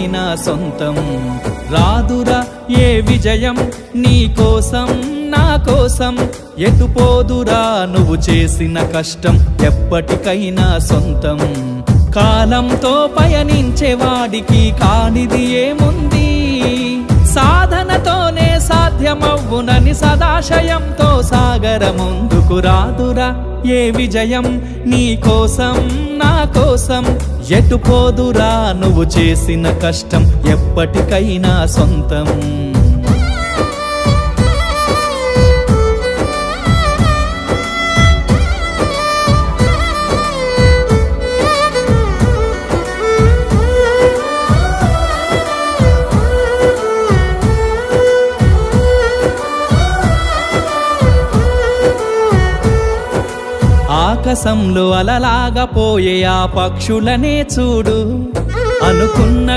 నా సొంతం రాదురా ఏ విజయం నీ కోసం నా కోసం ఎటుపోదురా నువ్వు చేసిన కష్టం ఎప్పటికైనా సొంతం కాలంతో పయనించేవాడికి కానిది ఏముంది సాధనతోనే సాధ్యమవ్వునని సదాశయంతో సాగర ముందుకు రాదురా ఏ విజయం నీ కోసం నా కోసం ఎటుపోదురా నువ్వు చేసిన కష్టం ఎప్పటికైనా సొంతం ఆకాశంలో అలలాగా పోయే ఆ పక్షులనే చూడు అనుకున్న